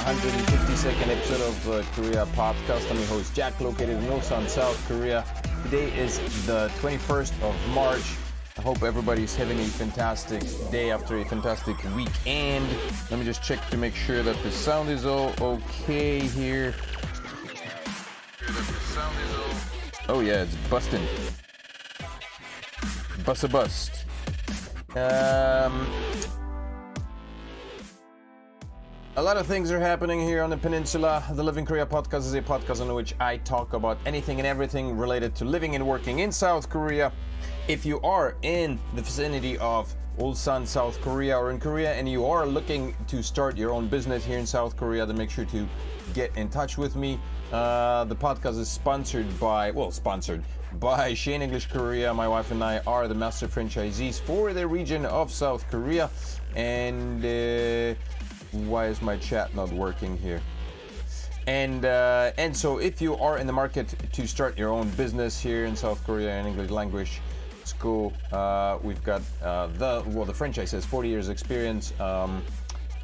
152nd episode of Korea Podcast. I'm your host Jack, located in Ulsan, South Korea. Today is the 21st of March. I hope everybody's having a fantastic day after a fantastic weekend. Let me just check to make sure that the sound is all okay here. Oh yeah, it's busting. Bust. A lot of things are happening here on the peninsula. The Living Korea podcast is a podcast in which I talk about anything and everything related to living and working in South Korea. If you are in the vicinity of Ulsan, South Korea, or in Korea, and you are looking to start your own business here in South Korea, then make sure to get in touch with me. The podcast is sponsored by Shane English Korea. My wife and I are the master franchisees for the region of South Korea. And why is my chat not working here? And so if you are in the market to start your own business here in South Korea in English language school, we've got the franchise has 40 years experience,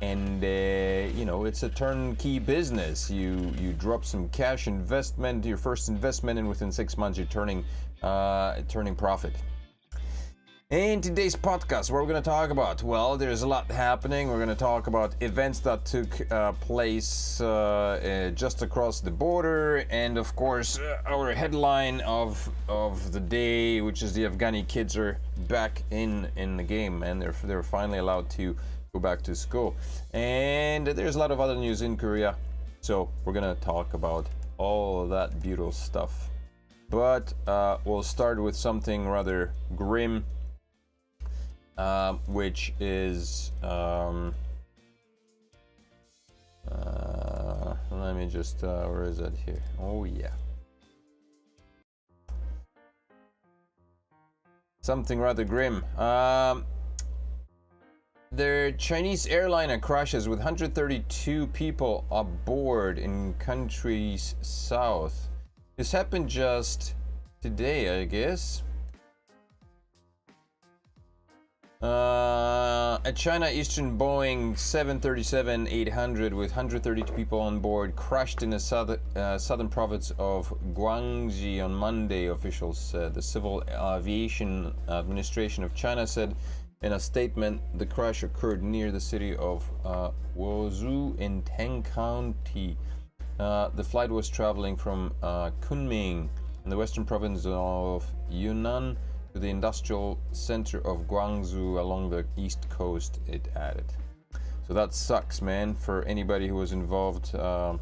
and it's a turnkey business. You drop some cash investment, your first investment, and within 6 months you're turning profit. In today's podcast, what we're going to talk about? Well, there's a lot happening. We're going to talk about events that took place just across the border, and of course, our headline of the day, which is the Afghani kids are back in the game, and they're finally allowed to go back to school. And there's a lot of other news in Korea, so we're going to talk about all of that beautiful stuff. But we'll start with something rather grim. Which is let me just where is it here? Oh yeah, something rather grim. The Chinese airliner crashes with 132 people aboard in country's south. This happened just today, I guess. A China Eastern Boeing 737-800 with 132 people on board crashed in the southern province of Guangxi on Monday, officials said. The Civil Aviation Administration of China said in a statement the crash occurred near the city of Wuzhou in Teng County. The flight was traveling from Kunming in the western province of Yunnan to the industrial center of Guangzhou along the east coast, it added. So that sucks, man, for anybody who was involved. My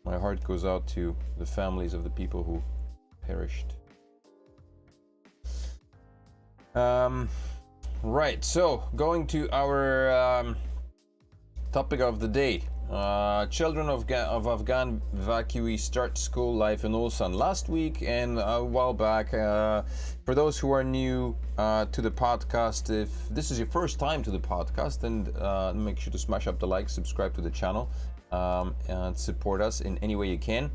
heart goes out to the families of the people who perished. Right, so going to our topic of the day. Children of Afghan evacuees start school life in Ulsan last week and a while back. For those who are new to the podcast, if this is your first time to the podcast, then make sure to smash up the like, subscribe to the channel, and support us in any way you can.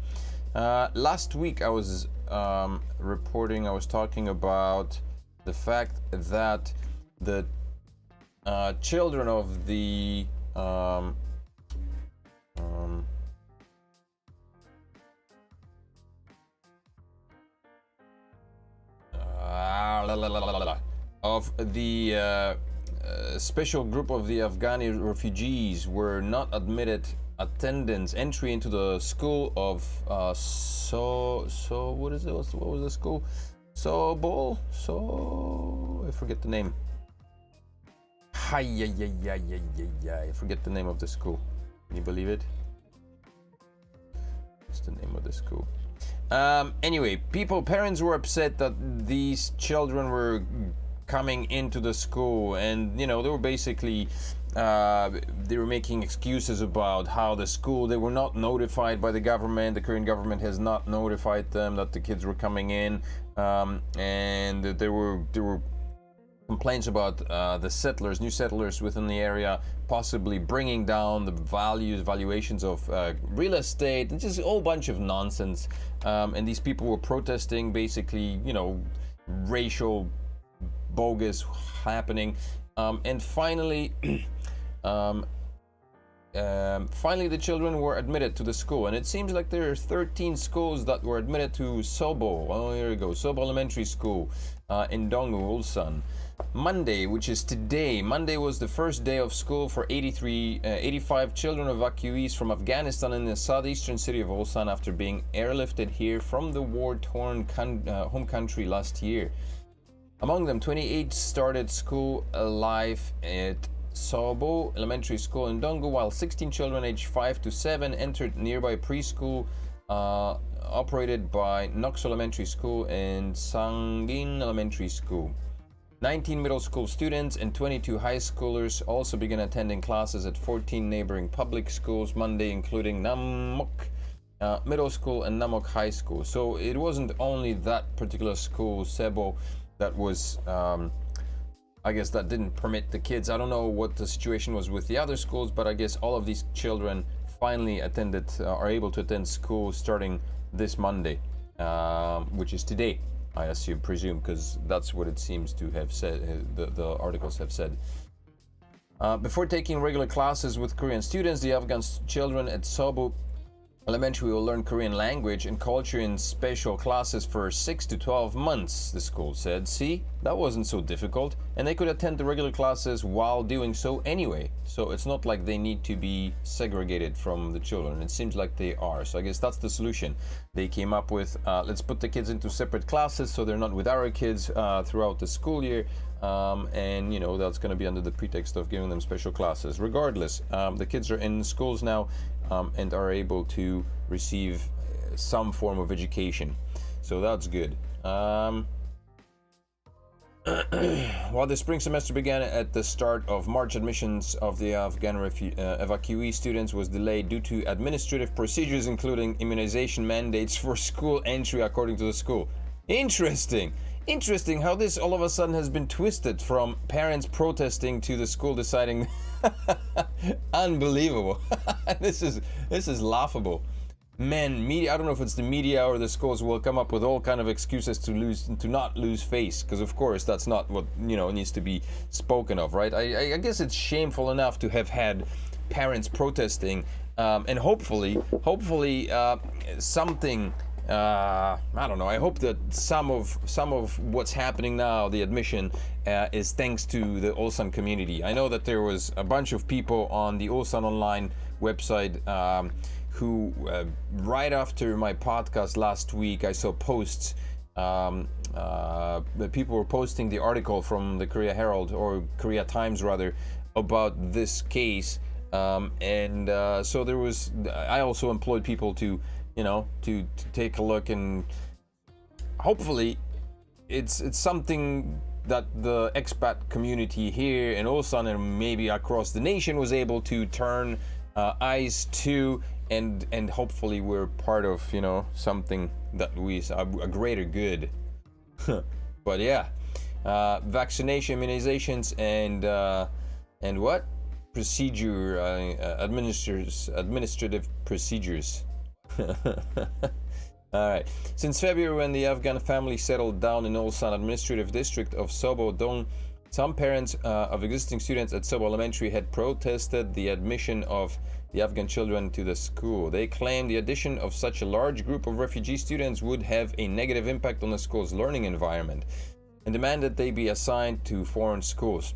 Last week I was talking about the fact that the children of the special group of the Afghani refugees were not admitted entry into the school of what is it? What was the school? Seoboo? I forget the name. I forget the name of the school. Can you believe it? What's the name of the school? Anyway, parents were upset that these children were coming into the school, and they were basically they were making excuses about how the school, they were not notified by the government. The Korean government has not notified them that the kids were coming in, and there were complaints about the new settlers within the area, possibly bringing down the valuations of real estate, and just a whole bunch of nonsense. And these people were protesting, basically, racial bogus happening. And finally, finally the children were admitted to the school, and it seems like there are 13 schools that were admitted to Seoboo. Oh, here we go. Seoboo Elementary School in Donggu, Ulsan. Monday, which is today, Monday was the first day of school for 85 children evacuees from Afghanistan in the southeastern city of Ulsan after being airlifted here from the war-torn home country last year. Among them, 28 started school life at Seoboo Elementary School in Donggu, while 16 children aged 5 to 7 entered nearby preschool operated by Nox Elementary School and Sangin Elementary School. 19 middle school students and 22 high schoolers also began attending classes at 14 neighboring public schools Monday, including Namok Middle School and Namok High School. So it wasn't only that particular school, Seoboo, that was, I guess, that didn't permit the kids. I don't know what the situation was with the other schools, but I guess all of these children finally are able to attend school starting this Monday, which is today. I presume, because that's what it seems to have said, the articles have said. Before taking regular classes with Korean students, the Afghan children at Seoboo Elementary will learn Korean language and culture in special classes for 6 to 12 months, the school said. See, that wasn't so difficult, and they could attend the regular classes while doing so anyway. So it's not like they need to be segregated from the children. It seems like they are. So I guess that's the solution they came up with. Let's put the kids into separate classes so they're not with our kids throughout the school year. And you know, that's going to be under the pretext of giving them special classes. Regardless, the kids are in schools now and are able to receive some form of education, so that's good. While the spring semester began at the start of March, admissions of the Afghan evacuee students was delayed due to administrative procedures, including immunization mandates for school entry, according to the school. Interesting how this all of a sudden has been twisted from parents protesting to the school deciding. Unbelievable. This is laughable. Man, media, I don't know if it's the media or the schools, will come up with all kind of excuses to not lose face, because of course that's not what, you know, needs to be spoken of, right? I guess it's shameful enough to have had parents protesting, and hopefully something, I don't know, I hope that some of what's happening now, the admission, is thanks to the Ulsan community. I know that there was a bunch of people on the Ulsan Online website who, right after my podcast last week, I saw posts, that people were posting the article from the Korea Herald, or Korea Times rather, about this case, and so there was, I also employed people to, you know, to take a look, and hopefully it's something that the expat community here in Ulsan and maybe across the nation was able to turn eyes to, and hopefully we're part of, you know, something that a greater good. But yeah, vaccination, immunizations, and what procedure, administrative procedures. All right. Since February, when the Afghan family settled down in Ulsan administrative district of Seoboo Dong, some parents of existing students at Seoboo Elementary had protested the admission of the Afghan children to the school. They claimed the addition of such a large group of refugee students would have a negative impact on the school's learning environment, and demanded they be assigned to foreign schools.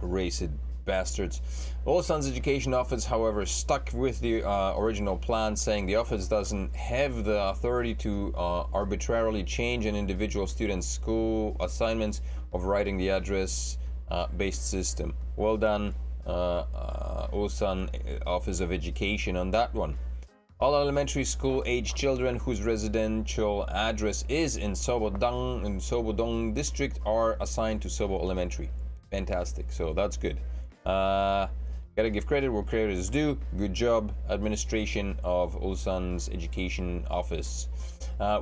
Racist bastards. Ulsan's education office, however, stuck with the original plan, saying the office doesn't have the authority to arbitrarily change an individual student's school assignments, overriding the address-based system. Well done, Ulsan Office of Education, on that one. All elementary school-age children whose residential address is in Seoboo Dong district are assigned to Seoboo Elementary. Fantastic. So that's good. Gotta give credit where credit is due. Good job, administration of Ulsan's education office.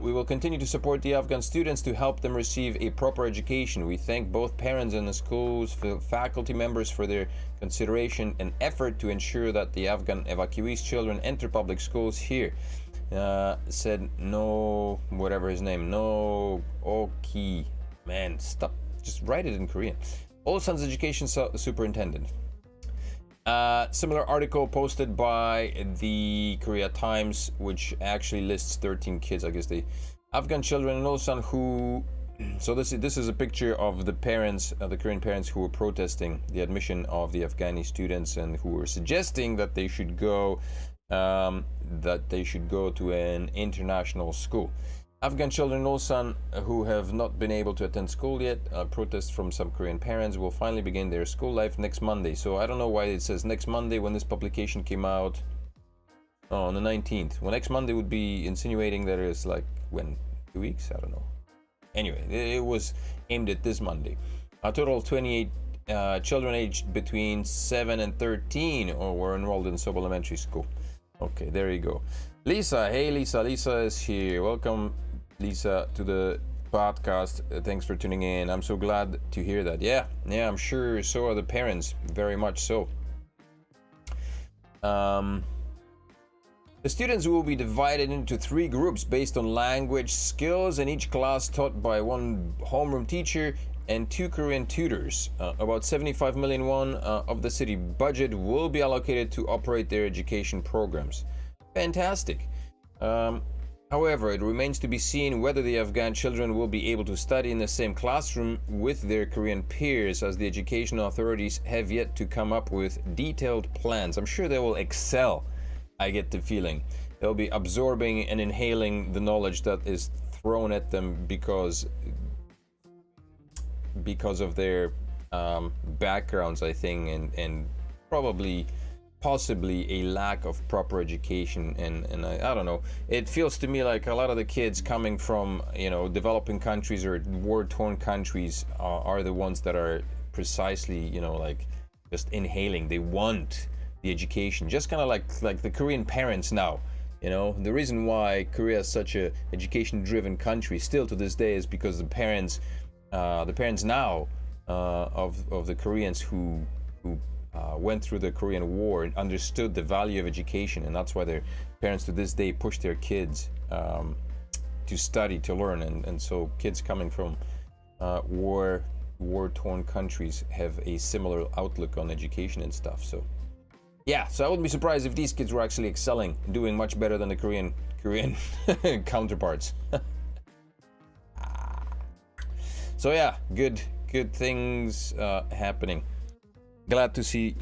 We will continue to support the Afghan students to help them receive a proper education. We thank both parents and the school's faculty members for their consideration and effort to ensure that the Afghan evacuees' children enter public schools here, said No, whatever his name, No Oki. Man, stop. Just write it in Korean. Ulsan's education superintendent. Similar article posted by the Korea Times, which actually lists 13 kids. I guess the Afghan children in Ulsan who. So this is a picture of the parents, the Korean parents who were protesting the admission of the Afghani students and who were suggesting that they should go to an international school. Afghan children in Ulsan who have not been able to attend school yet, protests from some Korean parents, will finally begin their school life next Monday. So I don't know why it says next Monday when this publication came out on the 19th. Well, next Monday would be insinuating that it's like, when, 2 weeks? I don't know. Anyway, it was aimed at this Monday. A total of 28 children aged between 7 and 13 were enrolled in Seoboo Elementary School. Okay, there you go. Lisa, hey Lisa, Lisa is here. Welcome, Lisa, to the podcast. Thanks for tuning in. I'm so glad to hear that. Yeah, I'm sure so are the parents, very much so. The students will be divided into 3 groups based on language skills, and each class taught by 1 homeroom teacher and 2 Korean tutors. About 75 million won of the city budget will be allocated to operate their education programs. Fantastic. However, it remains to be seen whether the Afghan children will be able to study in the same classroom with their Korean peers, as the education authorities have yet to come up with detailed plans. I'm sure they will excel. I get the feeling they'll be absorbing and inhaling the knowledge that is thrown at them because of their backgrounds, I think, and possibly a lack of proper education, and I don't know. It feels to me like a lot of the kids coming from developing countries or war-torn countries are the ones that are precisely like just inhaling. They want the education, just kind of like the Korean parents now. The reason why Korea is such a education-driven country still to this day is because the parents now of the Koreans who went through the Korean War and understood the value of education, and that's why their parents to this day push their kids to study, to learn, and so kids coming from war-torn countries have a similar outlook on education and stuff. So yeah, so I wouldn't be surprised if these kids were actually excelling, doing much better than the Korean counterparts. So yeah, good things happening. Glad to see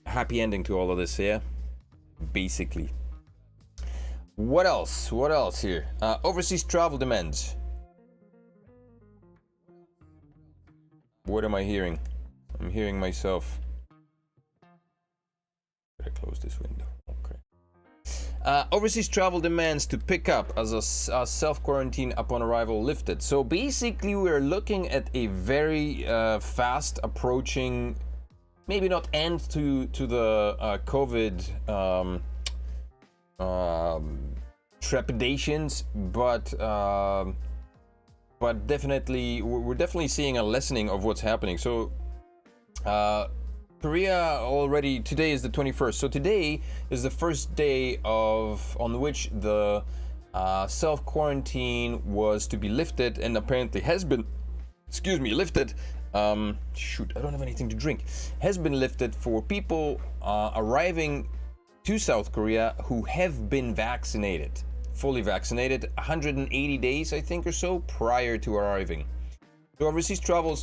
happy ending to all of this. Yeah, basically. What else here? Overseas travel demands. What am I hearing? I'm hearing myself. Better close this window. Okay. Overseas travel demands to pick up as a self-quarantine upon arrival lifted. So basically we're looking at a very fast approaching, maybe not end to the COVID trepidations, but definitely we're definitely seeing a lessening of what's happening. So Korea already, today is the 21st, so today is the first day on which the self-quarantine was to be lifted, and apparently has been, lifted. Shoot, I don't have anything to drink. Has been lifted for people arriving to South Korea who have been vaccinated, fully vaccinated, 180 days, I think, or so prior to arriving. So overseas travel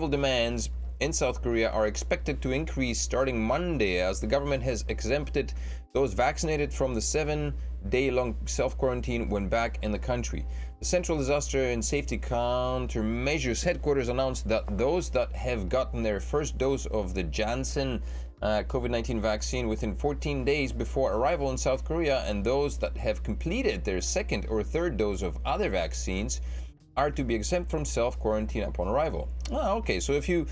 demands in South Korea are expected to increase starting Monday, as the government has exempted those vaccinated from the 7-day-long self-quarantine when back in the country. The Central Disaster and Safety Countermeasures Headquarters announced that those that have gotten their first dose of the Janssen COVID-19 vaccine within 14 days before arrival in South Korea, and those that have completed their second or third dose of other vaccines are to be exempt from self-quarantine upon arrival. Okay, so if you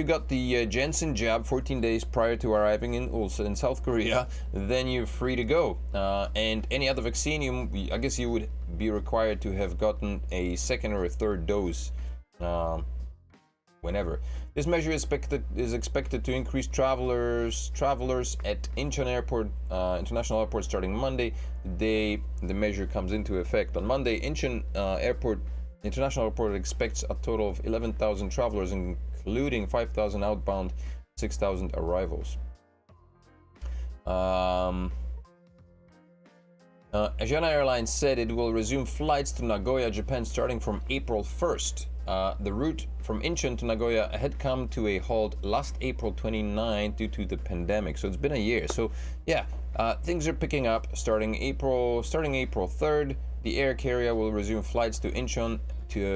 got the Janssen jab 14 days prior to arriving in South Korea, then you're free to go. And any other vaccine, I guess you would be required to have gotten a second or a third dose whenever. This measure is expected to increase travelers at Incheon Airport, International Airport, starting Monday, the day the measure comes into effect. On Monday, Incheon International Airport expects a total of 11,000 travelers, including 5,000 outbound 6,000 arrivals. Hana Airlines said it will resume flights to Nagoya, Japan, starting from April 1st. The route from Incheon to Nagoya had come to a halt last April 29 due to the pandemic. So it's been a year. So yeah, things are picking up. Starting April 3rd, the air carrier will resume flights to Incheon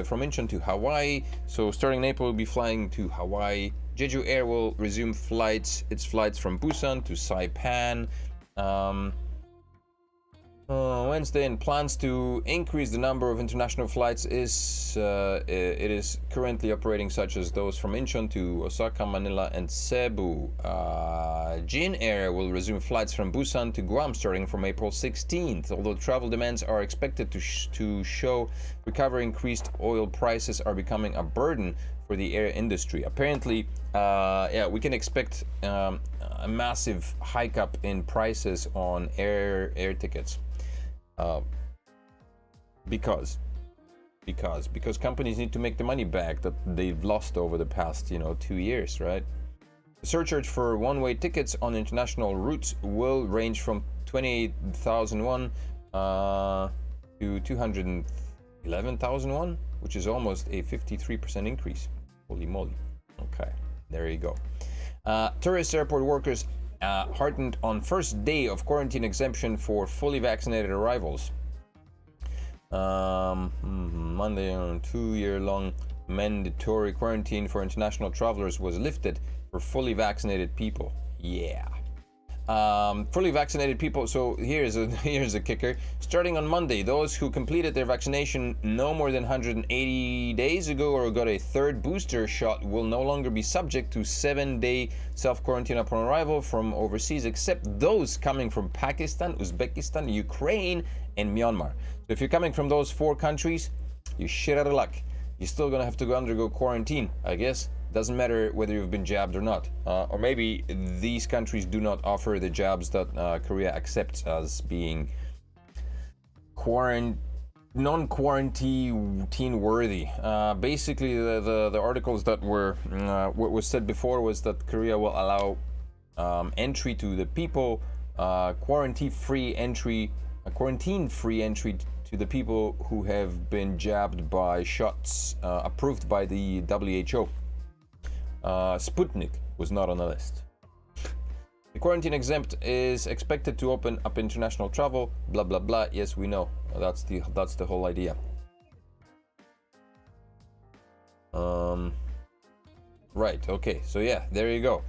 from Incheon to Hawaii. So starting in April, we'll be flying to Hawaii. Jeju Air will resume its flights from Busan to Saipan. Wednesday, and plans to increase the number of international flights it is currently operating, such as those from Incheon to Osaka, Manila, and Seoboo. Jin Air will resume flights from Busan to Guam starting from April 16th. Although travel demands are expected to show recovery, increased oil prices are becoming a burden for the air industry. Apparently, we can expect a massive hike up in prices on air tickets. Because companies need to make the money back that they've lost over the past 2 years, right? The surcharge for one-way tickets on international routes will range from 28,000 won to 211,000 won, which is almost a 53% increase. Holy moly. Okay, there you go. Tourist airport workers heartened on first day of quarantine exemption for fully vaccinated arrivals. Monday, on 2-year-long mandatory quarantine for international travelers was lifted for fully vaccinated people. Yeah. Fully vaccinated people. So here's a kicker. Starting on Monday, those who completed their vaccination no more than 180 days ago or got a third booster shot will no longer be subject to 7-day self-quarantine upon arrival from overseas, except those coming from Pakistan, Uzbekistan, Ukraine, and Myanmar. So if you're coming from those 4 countries, you're shit out of luck. You're still gonna have to undergo quarantine, I guess. Doesn't matter whether you've been jabbed or not. Or maybe these countries do not offer the jabs that Korea accepts as being non-quarantine worthy. Basically, the articles that what was said before was that Korea will allow entry to the people, quarantine-free entry to the people who have been jabbed by shots approved by the WHO. Sputnik was not on the list. The quarantine exempt is expected to open up international travel. Blah blah blah. Yes, we know. That's the whole idea. Right. Okay. So yeah, there you go.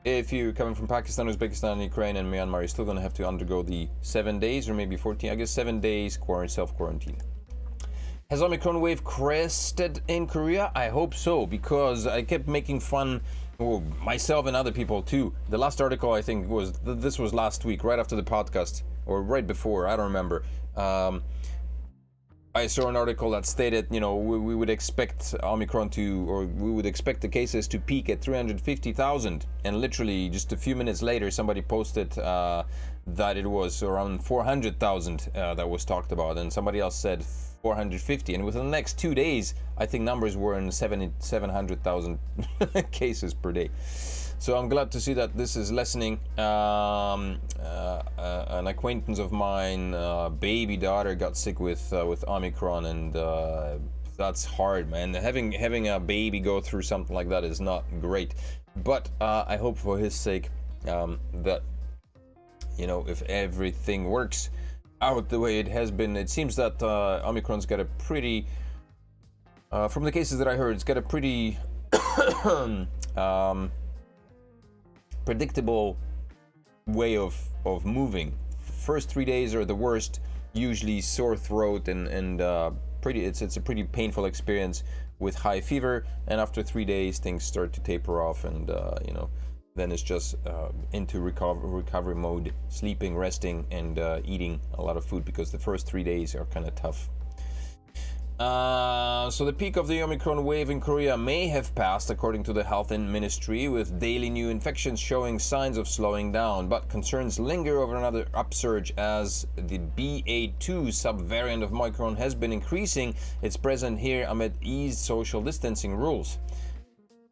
If you're coming from Pakistan, Uzbekistan, Ukraine, and Myanmar, you're still gonna have to undergo the 7 days or maybe 14. I guess 7 days self-quarantine. Has Omicron wave crested in Korea? I hope so, because I kept making fun, myself and other people too. The last article, I think, this was last week, right after the podcast, or right before, I don't remember. I saw an article that stated, we would expect Omicron we would expect the cases to peak at 350,000. And literally just a few minutes later, somebody posted that it was around 400,000 that was talked about. And somebody else said 450. And within the next 2 days, I think numbers were in 700,000 cases per day. So I'm glad to see that this is lessening. An acquaintance of mine, baby daughter, got sick with Omicron, and that's hard, man. Having a baby go through something like that is not great. But I hope for his sake that if everything works out the way it has been, it seems that Omicron's got a pretty, from the cases that I heard, it's got a pretty predictable way of moving. First 3 days are the worst, usually sore throat and it's a pretty painful experience with high fever, and after 3 days things start to taper off, and then it's just into recovery mode, sleeping, resting, and eating a lot of food, because the first 3 days are kind of tough. So the peak of the Omicron wave in Korea may have passed, according to the health ministry, with daily new infections showing signs of slowing down. But concerns linger over another upsurge as the BA2 subvariant of Omicron has been increasing its presence here amid eased social distancing rules.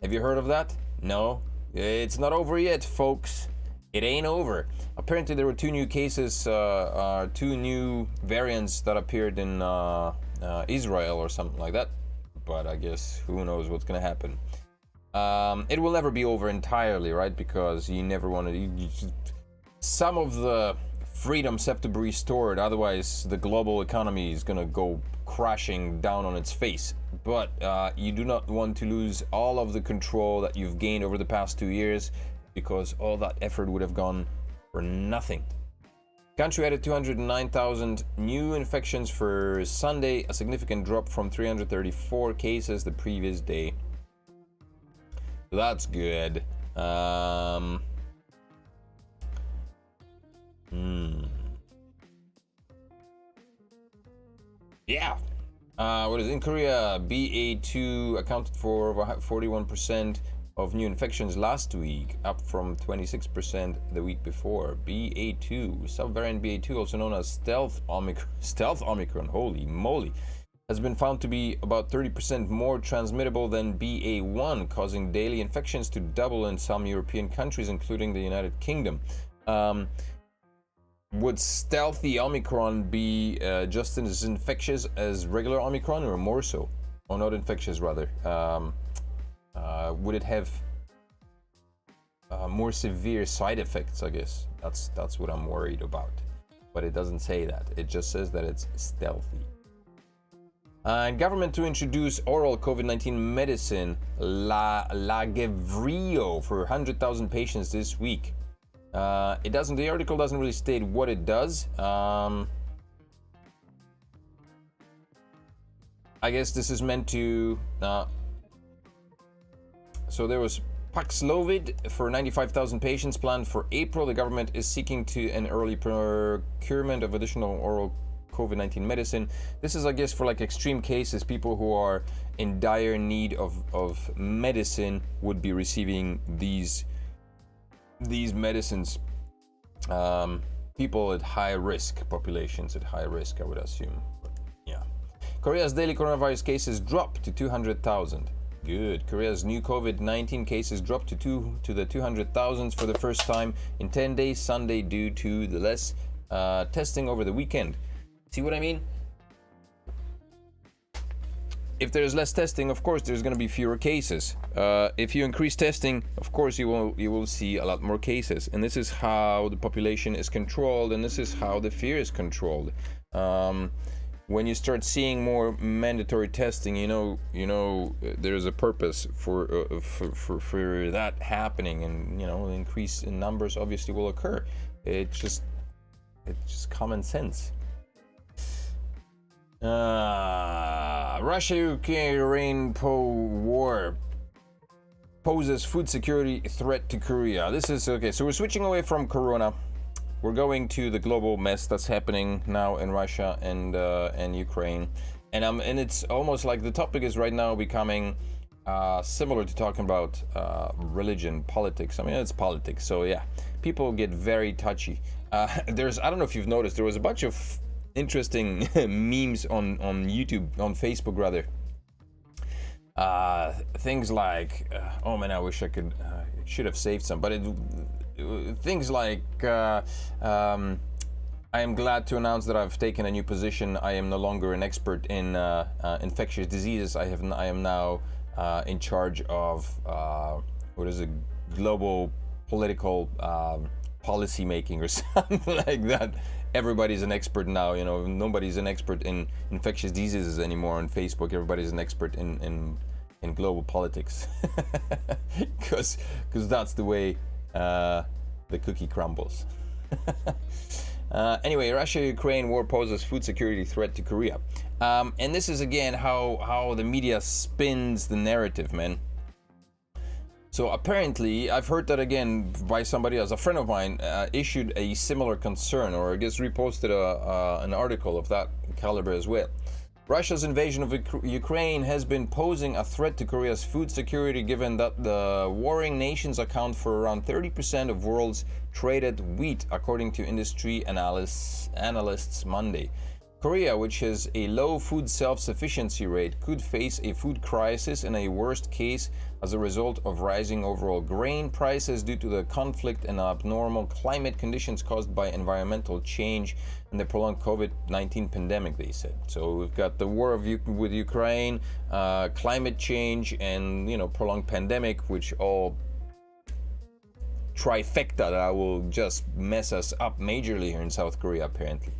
Have you heard of that? No? It's not over yet, folks. It ain't over. Apparently there were two new cases, two new variants that appeared in Israel or something like that, but I guess who knows what's gonna happen. It will never be over entirely, right? Because you never want to. Some of the freedoms have to be restored, otherwise the global economy is gonna go crashing down on its face. But you do not want to lose all of the control that you've gained over the past 2 years, because all that effort would have gone for nothing. Country added 209,000 new infections for Sunday, a significant drop from 334 cases the previous day. So that's good. Yeah. What is in Korea? BA2 accounted for over 41% of new infections last week, up from 26% the week before. BA2, subvariant BA2, also known as stealth Omicron, holy moly, has been found to be about 30% more transmittable than BA1, causing daily infections to double in some European countries, including the United Kingdom. Would stealthy Omicron be just as infectious as regular Omicron, or more so? Or not infectious, rather. Would it have more severe side effects? I guess that's what I'm worried about. But it doesn't say that. It just says that it's stealthy. And government to introduce oral COVID-19 medicine, Lagevrio, for 100,000 patients this week. It doesn't. The article doesn't really state what it does. I guess this is meant to. So there was Paxlovid for 95,000 patients planned for April. The government is seeking to an early procurement of additional oral COVID-19 medicine. This is, I guess, for like extreme cases, people who are in dire need of medicine would be receiving these medicines. People at high risk, populations at high risk, I would assume. But, yeah. Korea's daily coronavirus cases dropped to 200,000. Good. Korea's new COVID-19 cases dropped to the 200,000 for the first time in 10 days Sunday due to the less testing over the weekend. See what I mean? If there's less testing, of course, there's going to be fewer cases. If you increase testing, of course, you will see a lot more cases. And this is how the population is controlled, and this is how the fear is controlled. When you start seeing more mandatory testing, you know, there's a purpose for that happening, and an increase in numbers obviously will occur. It's just common sense. Russia-Ukraine war poses food security threat to Korea. This is okay. So we're switching away from Corona. We're going to the global mess that's happening now in Russia and Ukraine, and it's almost like the topic is right now becoming similar to talking about religion, politics. I mean, it's politics, so yeah, people get very touchy. I don't know if you've noticed, there was a bunch of interesting memes on YouTube, on Facebook rather. Things like, oh man, I wish I could, should have saved some, but things like, I am glad to announce that I've taken a new position. I am no longer an expert in infectious diseases. I am now in charge of global political policy making or something like that. Everybody's an expert now. Nobody's an expert in infectious diseases anymore on Facebook. Everybody's an expert in global politics, because that's the way the cookie crumbles. Anyway, Russia-Ukraine war poses food security threat to Korea, and this is again how the media spins the narrative, man. So apparently, I've heard that again by somebody else. A friend of mine issued a similar concern, or I guess reposted an article of that caliber as well. Russia's invasion of Ukraine has been posing a threat to Korea's food security, given that the warring nations account for around 30% of world's traded wheat, according to industry analysts Monday. Korea, which has a low food self-sufficiency rate, could face a food crisis in a worst case as a result of rising overall grain prices due to the conflict and abnormal climate conditions caused by environmental change and the prolonged COVID-19 pandemic, they said. So we've got the war with Ukraine, climate change, and prolonged pandemic, which all trifecta that will just mess us up majorly here in South Korea, apparently.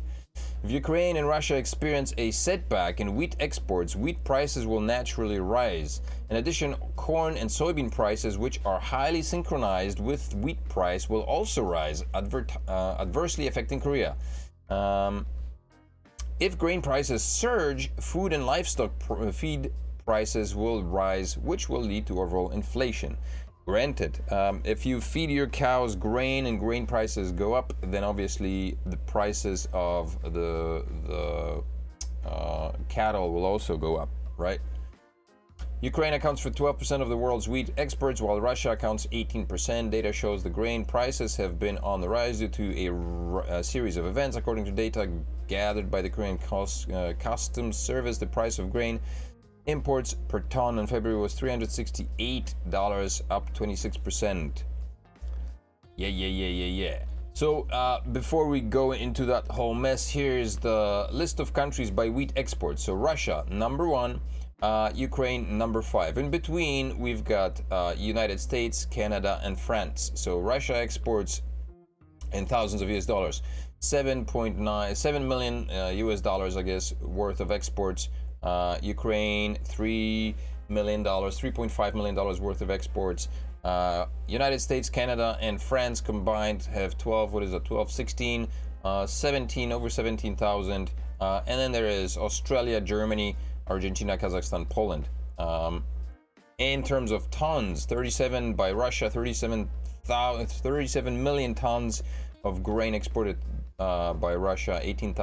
If Ukraine and Russia experience a setback in wheat exports, wheat prices will naturally rise. In addition, corn and soybean prices, which are highly synchronized with wheat price, will also rise, adversely affecting Korea. If grain prices surge, food and livestock feed prices will rise, which will lead to overall inflation. Granted, if you feed your cows grain and grain prices go up, then obviously the prices of the cattle will also go up, right? Ukraine accounts for 12% of the world's wheat exports, while Russia accounts 18%. Data shows the grain prices have been on the rise due to a series of events. According to data gathered by the Korean Customs Service, the price of grain imports per ton in February was $368, up 26%. Yeah. So before we go into that whole mess, here's the list of countries by wheat exports. So Russia, number 1, Ukraine, number 5. In between, we've got United States, Canada, and France. So Russia exports in thousands of US dollars, 7 million US dollars, I guess, worth of exports. Ukraine, $3.5 million worth of exports. United States, Canada, and France combined have 17, over 17,000. And then there is Australia, Germany, Argentina, Kazakhstan, Poland. In terms of tons, 37 by Russia, 37 million tons of grain exported by Russia, 18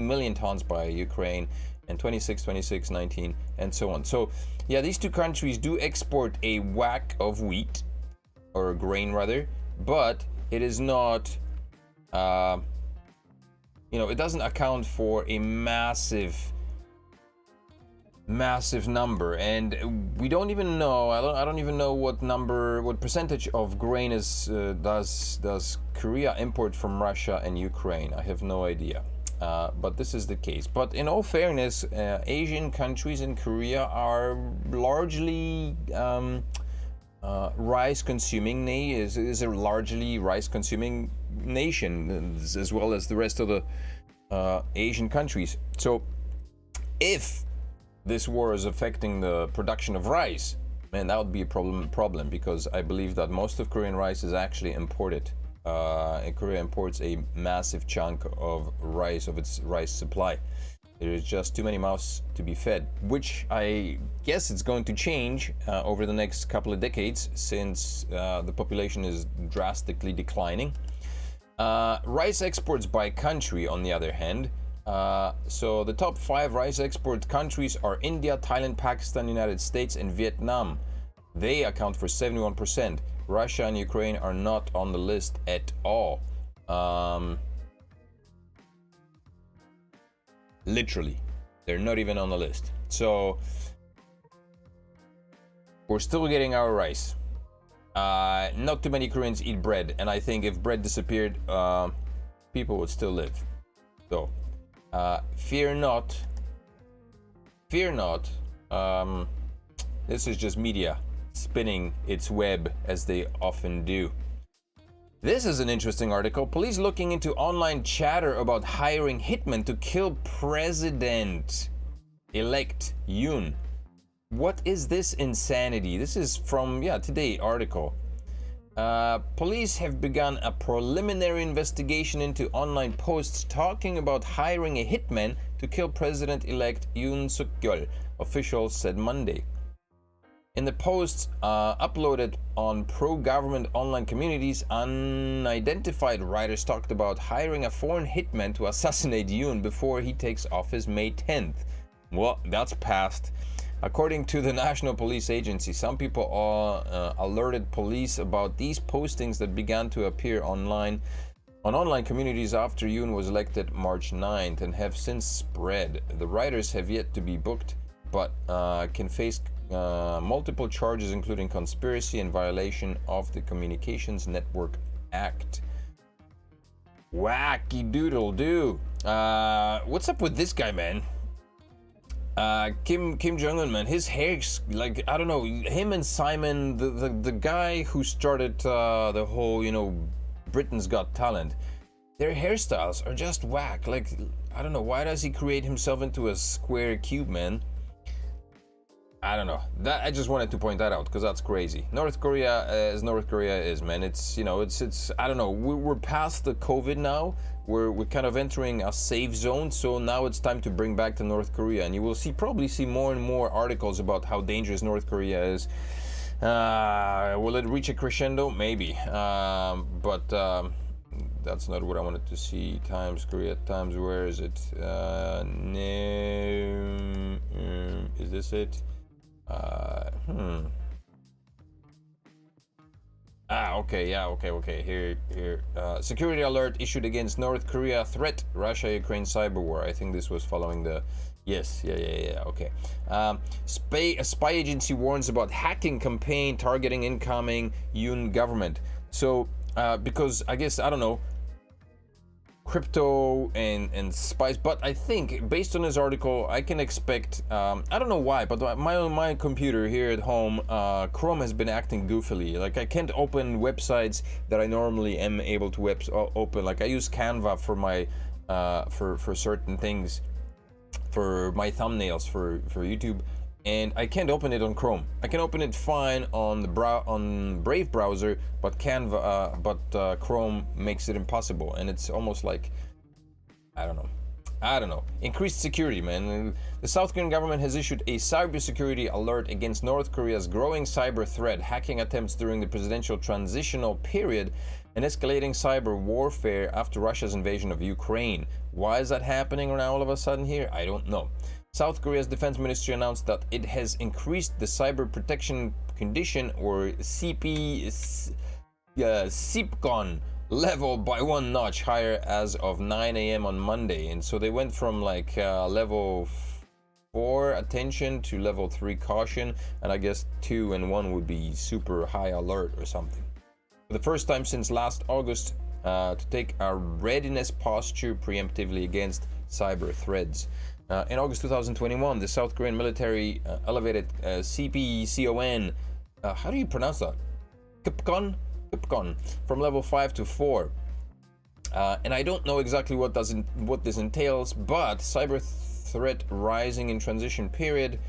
million tons by Ukraine, and 26, 19, and so on. So yeah, these two countries do export a whack of wheat, or grain rather, but it is not, it doesn't account for a massive number, and we don't even know. I don't even know what percentage of grain does Korea import from Russia and Ukraine. I have no idea. But this is the case. But in all fairness, Asian countries and Korea are largely rice-consuming. Is a largely rice-consuming nation, as well as the rest of the Asian countries. So, if this war is affecting the production of rice, man, that would be a problem, because I believe that most of Korean rice is actually imported. And Korea imports a massive chunk of rice, of its rice supply. There is just too many mouths to be fed, which I guess it's going to change over the next couple of decades, since the population is drastically declining. Rice exports by country, on the other hand. So the top 5 rice export countries are India, Thailand, Pakistan, United States, and Vietnam. They account for 71%. Russia and Ukraine are not on the list at all. Literally, they're not even on the list. So we're still getting our rice. Not too many Koreans eat bread, and I think if bread disappeared, people would still live. So fear not. This is just media spinning its web, as they often do. This is an interesting article. Police looking into online chatter about hiring hitmen to kill President-elect Yoon. What is this insanity? This is from, Today article. Police have begun a preliminary investigation into online posts talking about hiring a hitman to kill President-elect Yoon Suk-yeol, officials said Monday. In the posts uploaded on pro-government online communities, unidentified writers talked about hiring a foreign hitman to assassinate Yoon before he takes office May 10th, Well, that's passed. According to the National Police Agency, some people alerted police about these postings that began to appear online on online communities after Yoon was elected March 9th and have since spread. The writers have yet to be booked, but can face multiple charges, including conspiracy and violation of the Communications Network Act. Wacky doodle doo. What's up with this guy, man? Kim Jong-un, man, his hair's like, I don't know, him and Simon, the guy who started the whole, Britain's Got Talent, their hairstyles are just whack. Like, I don't know, why does he create himself into a square cube, man? I don't know. That I just wanted to point that out because that's crazy. North Korea, as North Korea is, man, it's I don't know. We're past the COVID now. We're kind of entering a safe zone. So now it's time to bring back to North Korea, and you will probably see more and more articles about how dangerous North Korea is. Will it reach a crescendo? Maybe. But that's not what I wanted to see. Times Korea. Times. Where is it? No. Is this it? Okay, yeah, okay. Here. Security alert issued against North Korea threat, Russia-Ukraine cyber war. I think this was following the. Yes, yeah. Okay. A spy agency warns about hacking campaign targeting incoming Yoon government. So, because I guess I don't know. Crypto and spies, but I think based on this article I can expect I don't know why, but my computer here at home, Chrome has been acting goofily. Like I can't open websites that I normally am able to open. Like I use Canva for my for certain things, for my thumbnails for YouTube, and I can't open it on Chrome. I can open it fine on the on Brave browser, but Chrome makes it impossible, and it's almost like I don't know. Increased security, man. The South Korean government has issued a cybersecurity alert against North Korea's growing cyber threat, hacking attempts during the presidential transitional period, and escalating cyber warfare after Russia's invasion of Ukraine. Why is that happening now all of a sudden here? I don't know. South Korea's defense ministry announced that it has increased the cyber protection condition, or CPCON level by 1 notch higher as of 9 a.m. on Monday. And so they went from like level 4 attention to level 3 caution, and I guess 2 and 1 would be super high alert or something. For the first time since last August, to take a readiness posture preemptively against cyber threats. In August 2021, the South Korean military elevated CPCON, how do you pronounce that? CPCON, from level 5 to 4. And I don't know exactly what this entails, but cyber threat rising in transition period.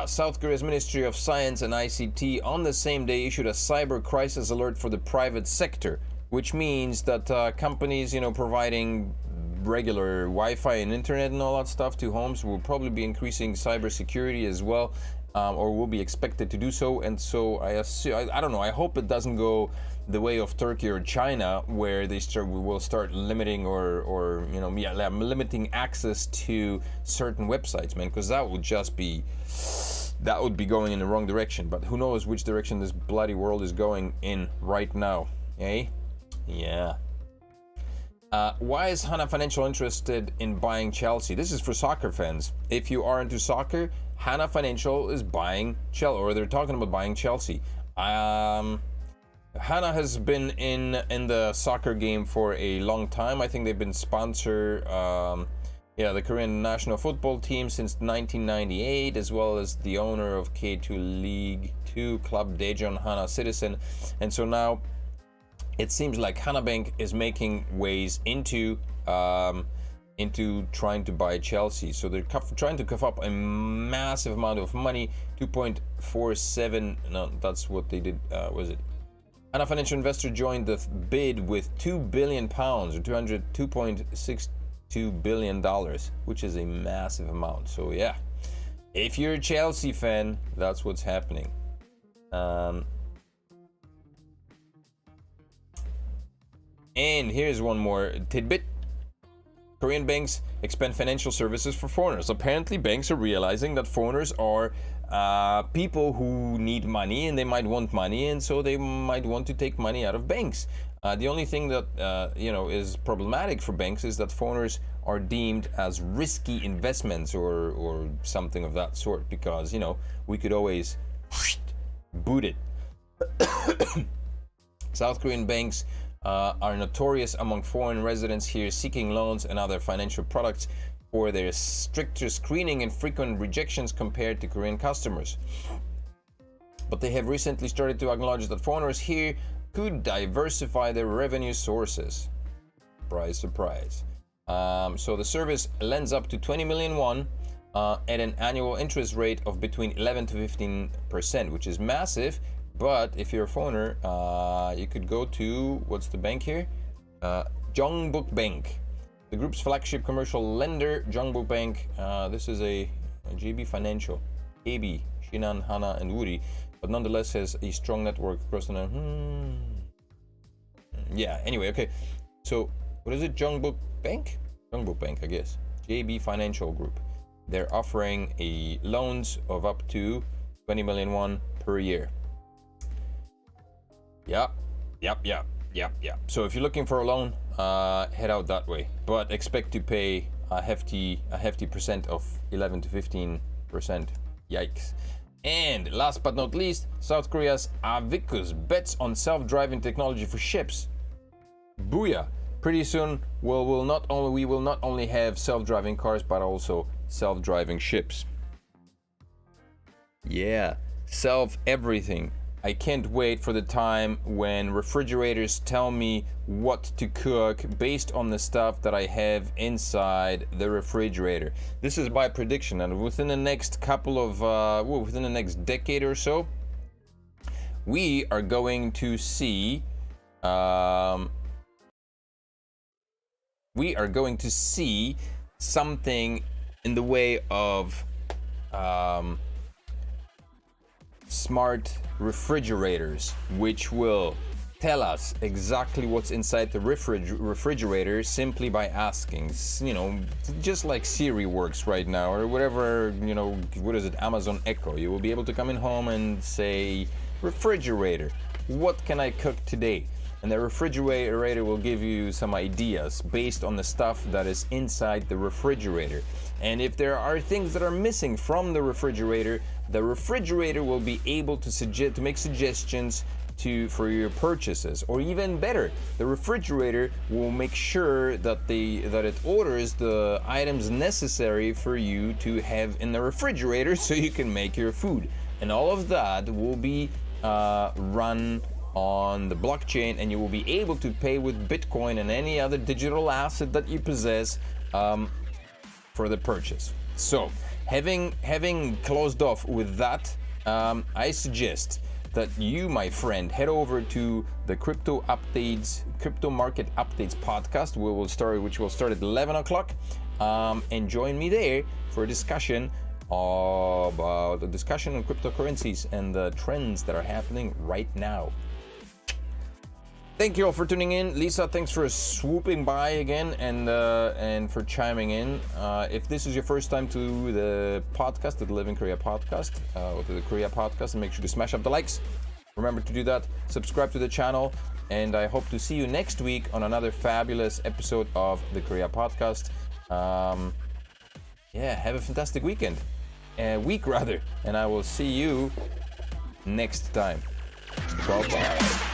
South Korea's Ministry of Science and ICT on the same day issued a cyber crisis alert for the private sector, which means that companies, providing regular Wi-Fi and internet and all that stuff to homes will probably be increasing cybersecurity as well, or will be expected to do so. And so I don't know. I hope it doesn't go the way of Turkey or China, where they will start limiting limiting access to certain websites, man, because that would be going in the wrong direction. But who knows which direction this bloody world is going in right now, eh? Yeah. Why is Hana Financial interested in buying Chelsea? This is for soccer fans. If you are into soccer, Hana Financial is buying Chelsea, or they're talking about buying Chelsea. Hana has been in the soccer game for a long time. I think they've been sponsor the Korean national football team since 1998, as well as the owner of K2 League 2 club Daejeon Hana Citizen. And so now it seems like Hana Bank is making ways into trying to buy Chelsea. So they're trying to cough up a massive amount of money, 2.47. No, that's what they did. Was it? Hana Financial Investor joined the bid with £2 billion, or $2.62 billion, which is a massive amount. So yeah, if you're a Chelsea fan, that's what's happening. And here's one more tidbit. Korean banks expand financial services for foreigners. Apparently, banks are realizing that foreigners are people who need money, and they might want money, and so they might want to take money out of banks. The only thing that is problematic for banks is that foreigners are deemed as risky investments or something of that sort, because we could always boot it. South Korean banks are notorious among foreign residents here seeking loans and other financial products for their stricter screening and frequent rejections compared to Korean customers. But they have recently started to acknowledge that foreigners here could diversify their revenue sources. Surprise, surprise. So the service lends up to 20 million won at an annual interest rate of between 11 to 15%, which is massive. But if you're a foreigner, you could go to, what's the bank here? Jeongbuk Bank. The group's flagship commercial lender, Jeongbuk Bank. This is a JB Financial, AB, Shinan, Hana, and Woori, but nonetheless has a strong network across the... Yeah, anyway, okay. So, what is it? Jeongbuk Bank? Jeongbuk Bank, I guess. JB Financial Group. They're offering loans of up to 20 million won per year. Yep. So if you're looking for a loan, head out that way, but expect to pay a hefty percent of 11 to 15%. Yikes. And last but not least, South Korea's Avikus bets on self-driving technology for ships. Booyah! Pretty soon, we will not only have self-driving cars, but also self-driving ships. Yeah, self-everything. I can't wait for the time when refrigerators tell me what to cook based on the stuff that I have inside the refrigerator. This is my prediction, and within the next within the next decade or so, we are going to see something in the way of smart refrigerators, which will tell us exactly what's inside the refrigerator simply by asking. Just like Siri works right now, or whatever, what is it, Amazon Echo. You will be able to come in home and say, refrigerator, what can I cook today? And the refrigerator will give you some ideas based on the stuff that is inside the refrigerator. And if there are things that are missing from the refrigerator will be able to make suggestions for your purchases. Or even better, the refrigerator will make sure that it orders the items necessary for you to have in the refrigerator so you can make your food. And all of that will be run on the blockchain, and you will be able to pay with Bitcoin and any other digital asset that you possess for the purchase. So, having closed off with that, I suggest that you, my friend, head over to the Crypto Market Updates podcast, which will start at 11 o'clock, and join me there for a discussion on cryptocurrencies and the trends that are happening right now. Thank you all for tuning in. Lisa, thanks for swooping by again and for chiming in. If this is your first time to the podcast, to the Live in Korea podcast, or to the Korea podcast, make sure to smash up the likes. Remember to do that. Subscribe to the channel, and I hope to see you next week on another fabulous episode of the Korea podcast. Have a fantastic week, and I will see you next time. Bye-bye.